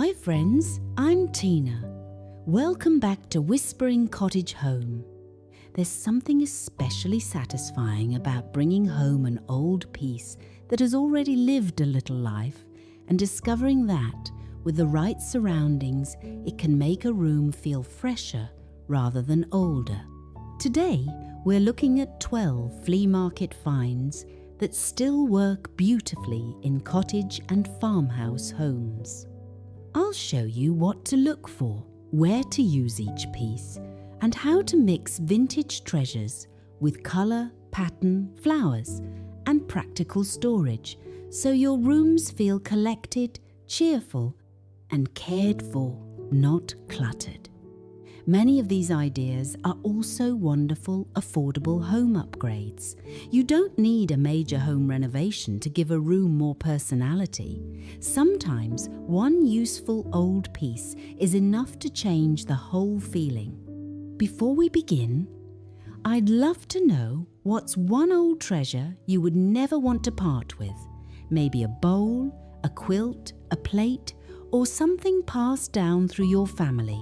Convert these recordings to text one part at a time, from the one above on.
Hi friends, I'm Tina. Welcome back to Whispering Cottage Home. There's something especially satisfying about bringing home an old piece that has already lived a little life and discovering that, with the right surroundings, it can make a room feel fresher rather than older. Today, we're looking at 12 flea market finds that still work beautifully in cottage and farmhouse homes. I'll show you what to look for, where to use each piece, and how to mix vintage treasures with colour, pattern, flowers, and practical storage so your rooms feel collected, cheerful, and cared for, not cluttered. Many of these ideas are also wonderful, affordable home upgrades. You don't need a major home renovation to give a room more personality. Sometimes one useful old piece is enough to change the whole feeling. Before we begin, I'd love to know what's one old treasure you would never want to part with. Maybe a bowl, a quilt, a plate, or something passed down through your family.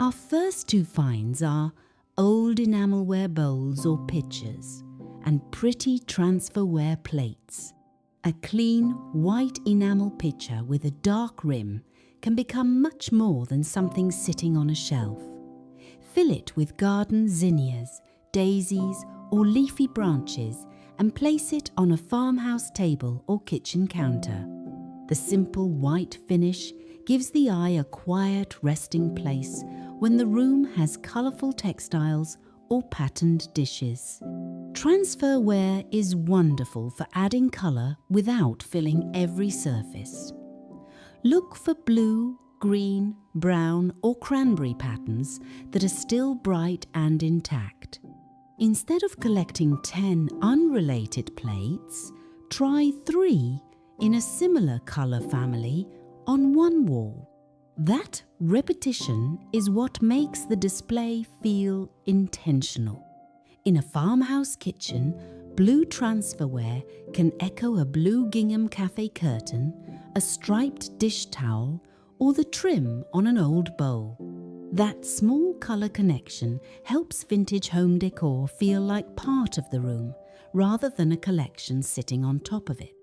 Our first two finds are old enamelware bowls or pitchers and pretty transferware plates. A clean white enamel pitcher with a dark rim can become much more than something sitting on a shelf. Fill it with garden zinnias, daisies, or leafy branches and place it on a farmhouse table or kitchen counter. The simple white finish gives the eye a quiet resting place when the room has colourful textiles or patterned dishes. Transferware is wonderful for adding colour without filling every surface. Look for blue, green, brown or cranberry patterns that are still bright and intact. Instead of collecting 10 unrelated plates, try 3 in a similar colour family on one wall. That repetition is what makes the display feel intentional. In a farmhouse kitchen, blue transferware can echo a blue gingham cafe curtain, a striped dish towel, or the trim on an old bowl. That small colour connection helps vintage home decor feel like part of the room rather than a collection sitting on top of it.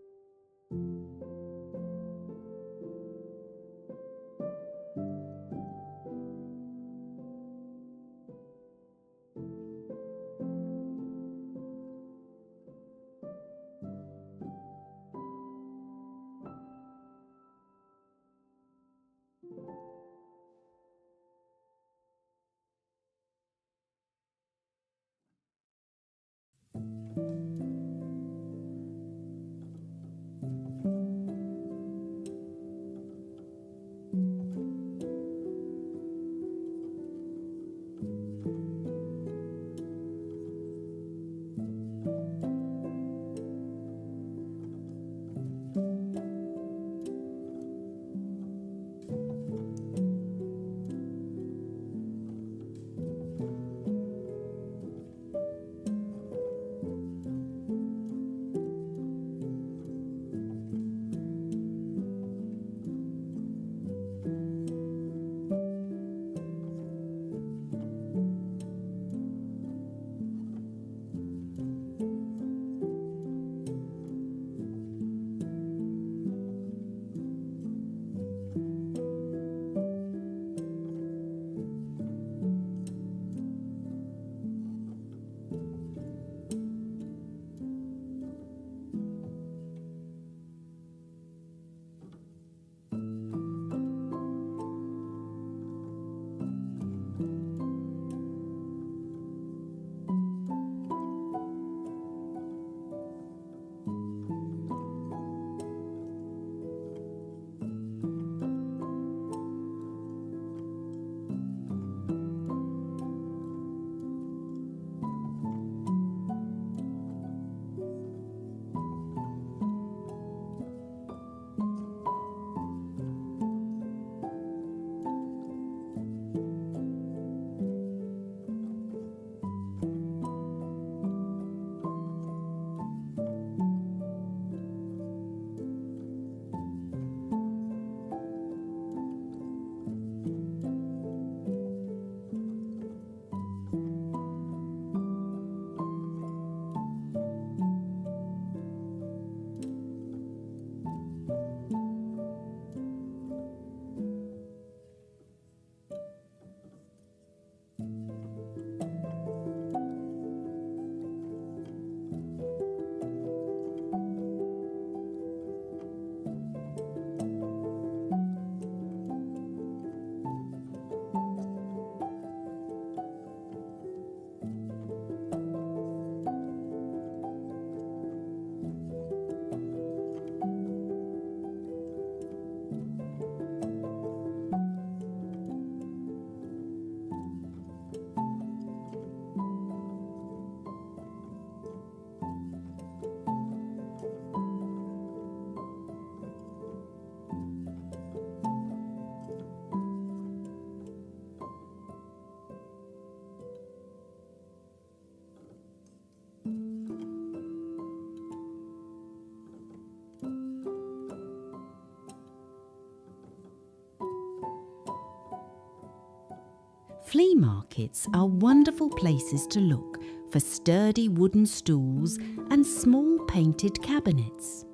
Flea markets are wonderful places to look for sturdy wooden stools and small painted cabinets.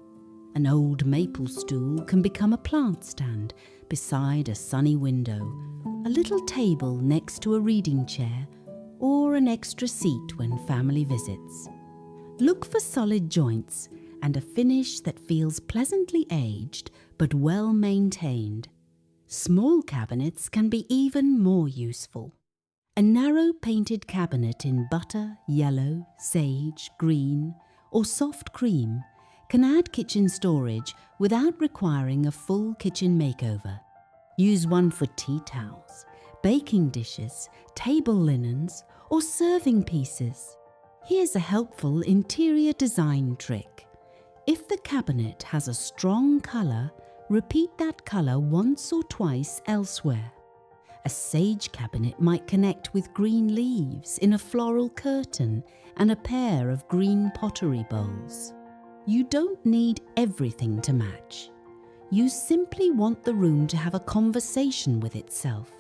An old maple stool can become a plant stand beside a sunny window, a little table next to a reading chair, or an extra seat when family visits. Look for solid joints and a finish that feels pleasantly aged but well maintained. Small cabinets can be even more useful. A narrow painted cabinet in butter, yellow, sage, green, or soft cream can add kitchen storage without requiring a full kitchen makeover. Use one for tea towels, baking dishes, table linens, or serving pieces. Here's a helpful interior design trick. If the cabinet has a strong colour, repeat that colour once or twice elsewhere. A sage cabinet might connect with green leaves in a floral curtain and a pair of green pottery bowls. You don't need everything to match. You simply want the room to have a conversation with itself.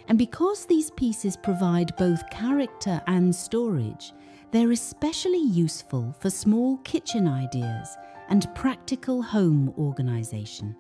And because these pieces provide both character and storage, they're especially useful for small kitchen ideas and practical home organisation.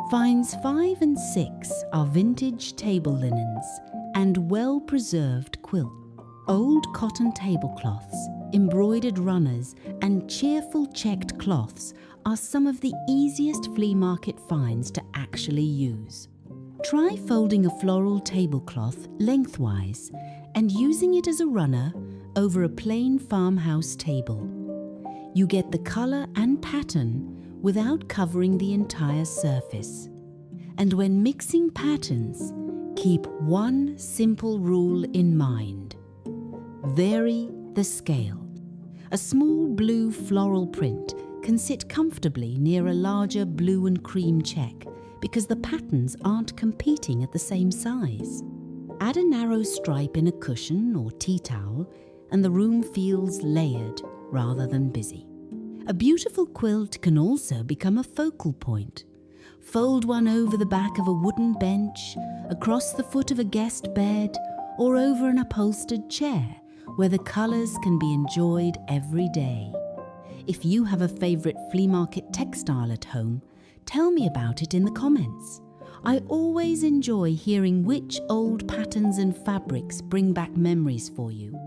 Finds 5 and 6 are vintage table linens and well-preserved quilts. Old cotton tablecloths, embroidered runners and cheerful checked cloths are some of the easiest flea market finds to actually use. Try folding a floral tablecloth lengthwise and using it as a runner over a plain farmhouse table. You get the colour and pattern without covering the entire surface. And when mixing patterns, keep one simple rule in mind. Vary the scale. A small blue floral print can sit comfortably near a larger blue and cream check because the patterns aren't competing at the same size. Add a narrow stripe in a cushion or tea towel and the room feels layered rather than busy. A beautiful quilt can also become a focal point. Fold one over the back of a wooden bench, across the foot of a guest bed, or over an upholstered chair, where the colours can be enjoyed every day. If you have a favourite flea market textile at home, tell me about it in the comments. I always enjoy hearing which old patterns and fabrics bring back memories for you.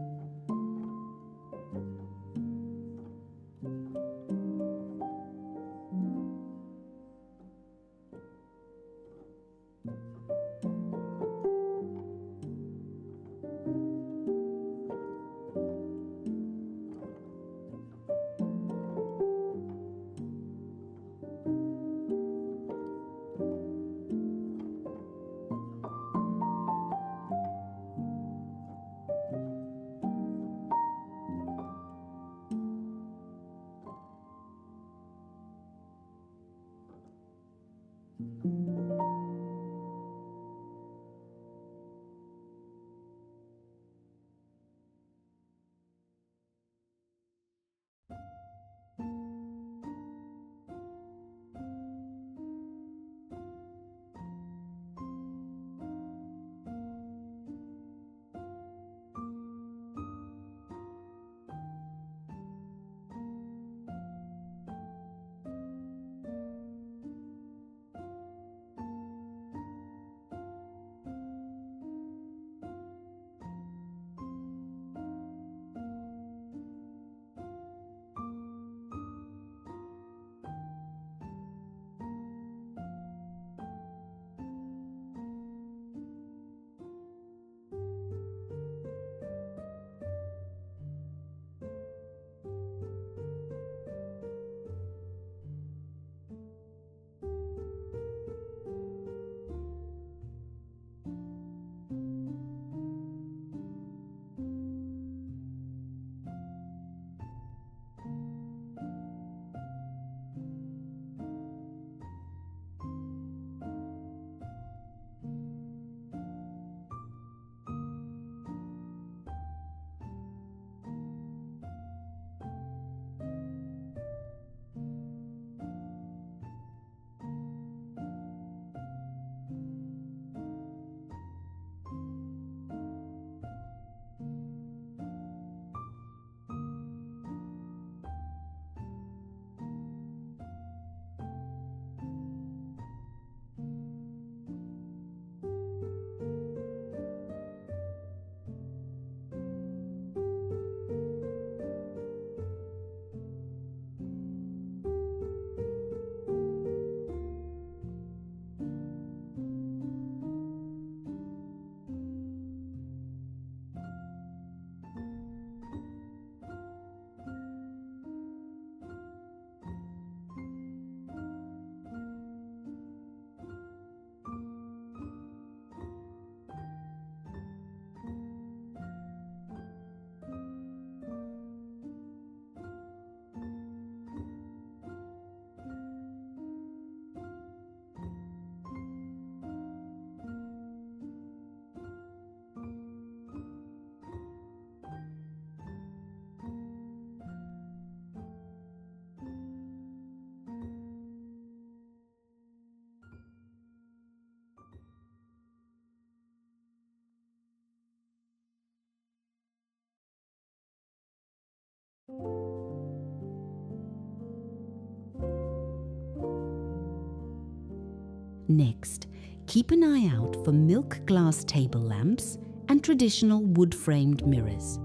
Next, keep an eye out for milk glass table lamps and traditional wood-framed mirrors.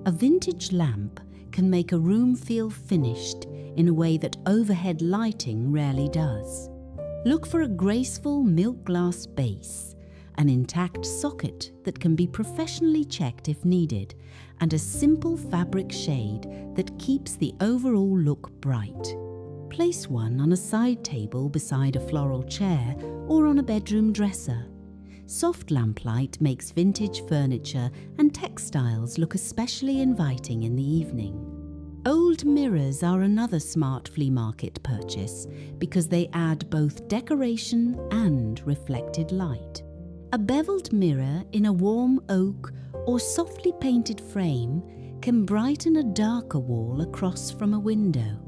A vintage lamp can make a room feel finished in a way that overhead lighting rarely does. Look for a graceful milk glass base, an intact socket that can be professionally checked if needed, and a simple fabric shade that keeps the overall look bright. Place one on a side table beside a floral chair or on a bedroom dresser. Soft lamplight makes vintage furniture and textiles look especially inviting in the evening. Old mirrors are another smart flea market purchase because they add both decoration and reflected light. A beveled mirror in a warm oak or softly painted frame can brighten a darker wall across from a window.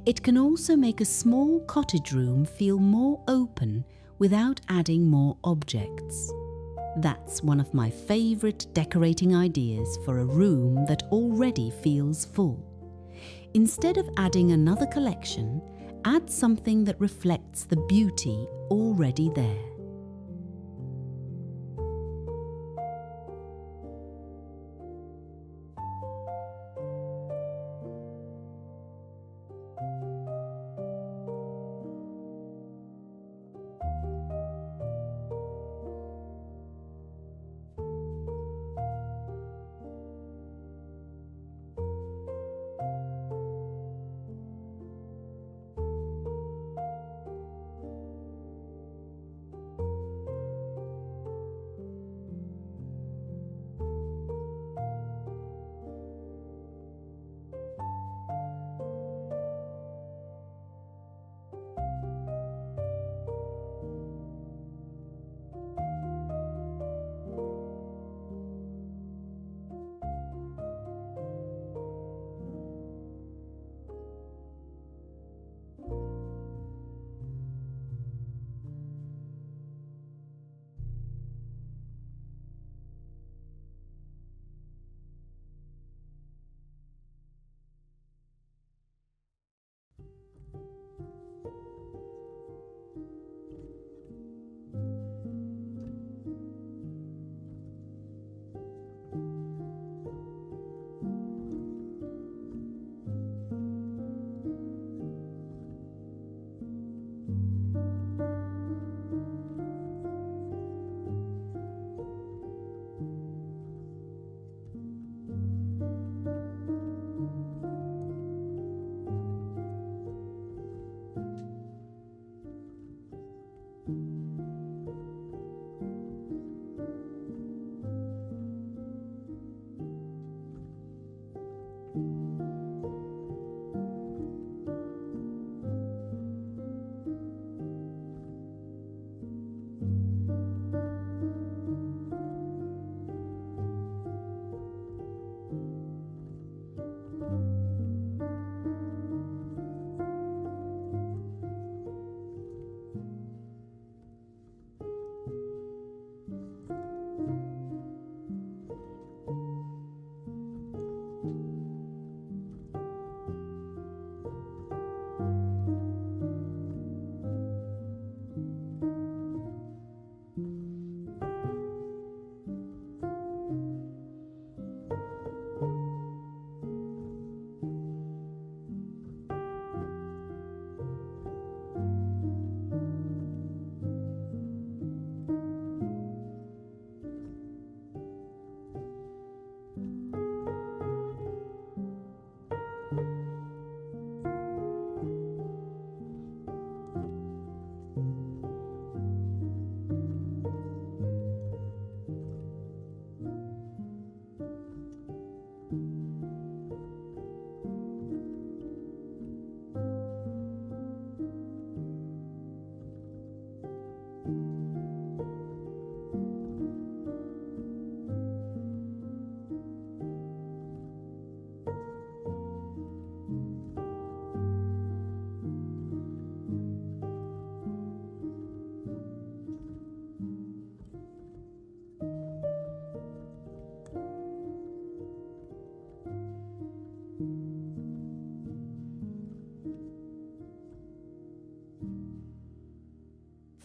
It can also make a small cottage room feel more open without adding more objects. That's one of my favourite decorating ideas for a room that already feels full. Instead of adding another collection, add something that reflects the beauty already there.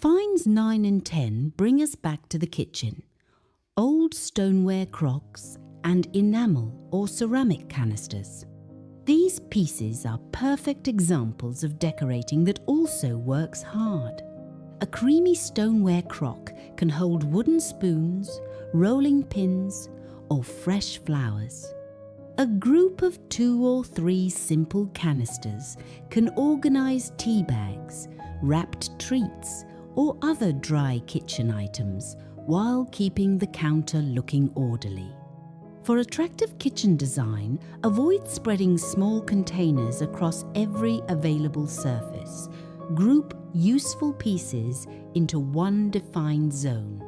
Finds 9 and 10 bring us back to the kitchen. Old stoneware crocks and enamel or ceramic canisters. These pieces are perfect examples of decorating that also works hard. A creamy stoneware crock can hold wooden spoons, rolling pins, or fresh flowers. A group of 2 or 3 simple canisters can organise tea bags, wrapped treats, or other dry kitchen items while keeping the counter looking orderly. For attractive kitchen design, avoid spreading small containers across every available surface. Group useful pieces into one defined zone.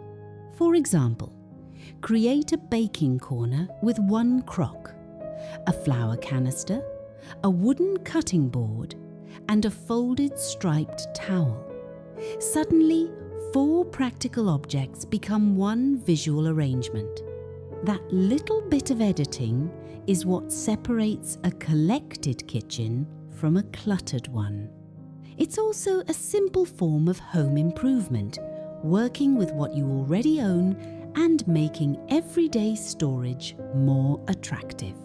For example, create a baking corner with 1 crock, a flour canister, a wooden cutting board, and a folded striped towel. Suddenly, 4 practical objects become one visual arrangement. That little bit of editing is what separates a collected kitchen from a cluttered one. It's also a simple form of home improvement, working with what you already own and making everyday storage more attractive.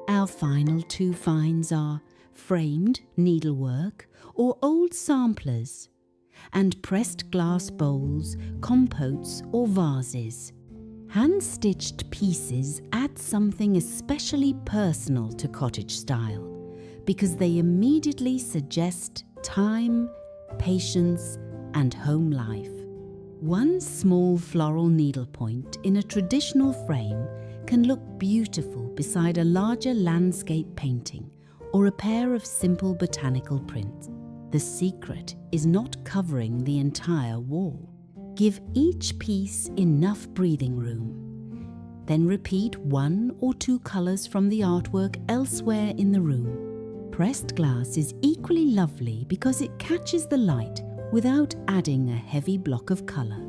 Our final 2 finds are framed needlework or old samplers, and pressed glass bowls, compotes or vases. Hand-stitched pieces add something especially personal to cottage style because they immediately suggest time, patience and home life. One small floral needlepoint in a traditional frame can look beautiful beside a larger landscape painting or a pair of simple botanical prints. The secret is not covering the entire wall. Give each piece enough breathing room. Then repeat 1 or 2 colours from the artwork elsewhere in the room. Pressed glass is equally lovely because it catches the light without adding a heavy block of colour.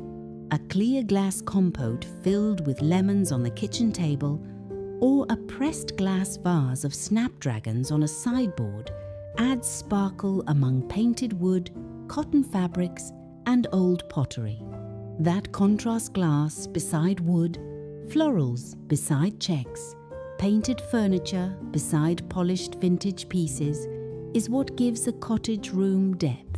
A clear glass compote filled with lemons on the kitchen table, or a pressed glass vase of snapdragons on a sideboard adds sparkle among painted wood, cotton fabrics, and old pottery. That contrast glass beside wood, florals beside checks, painted furniture beside polished vintage pieces is what gives a cottage room depth.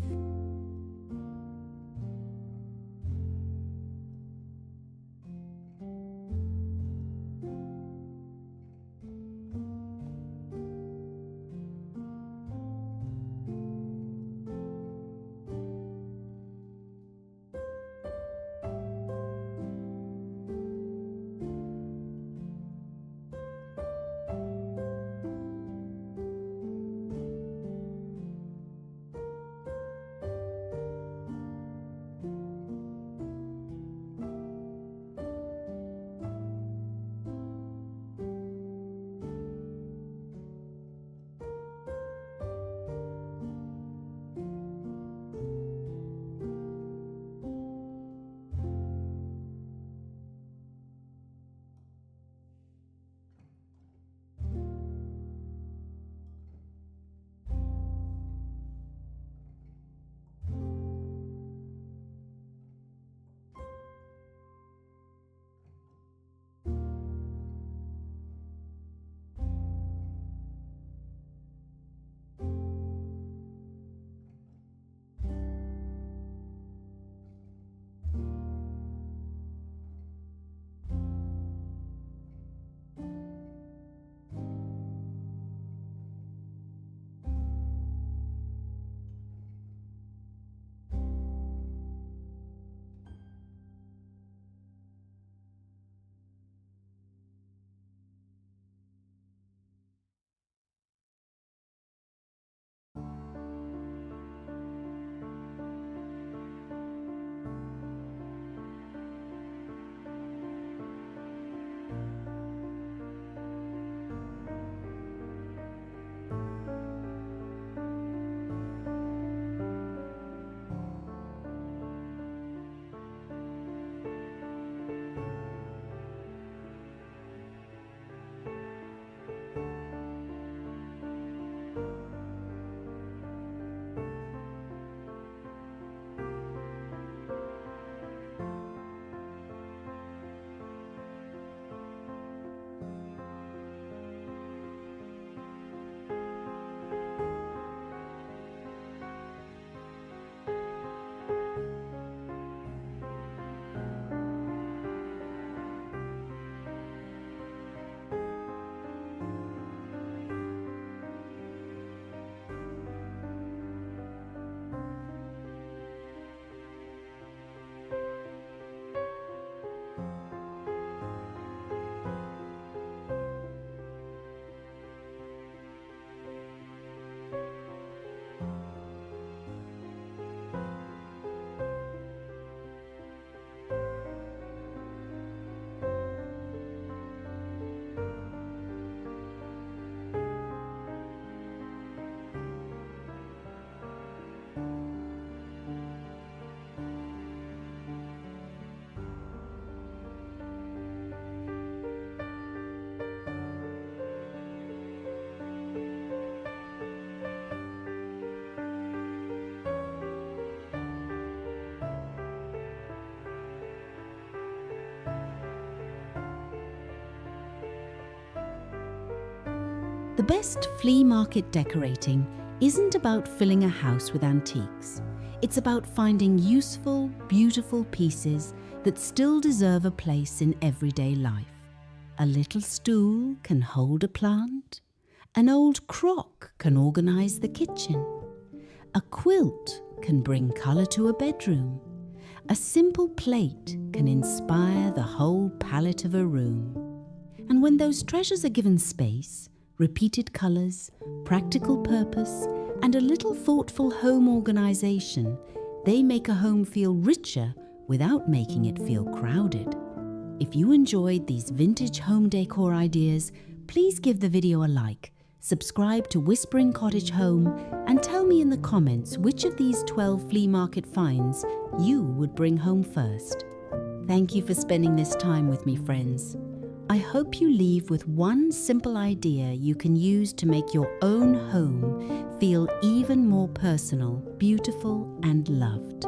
The best flea market decorating isn't about filling a house with antiques. It's about finding useful, beautiful pieces that still deserve a place in everyday life. A little stool can hold a plant. An old crock can organize the kitchen. A quilt can bring color to a bedroom. A simple plate can inspire the whole palette of a room. And when those treasures are given space, repeated colors, practical purpose, and a little thoughtful home organization, they make a home feel richer without making it feel crowded. If you enjoyed these vintage home decor ideas, please give the video a like, subscribe to Whispering Cottage Home, and tell me in the comments which of these 12 flea market finds you would bring home first. Thank you for spending this time with me, friends. I hope you leave with one simple idea you can use to make your own home feel even more personal, beautiful, and loved.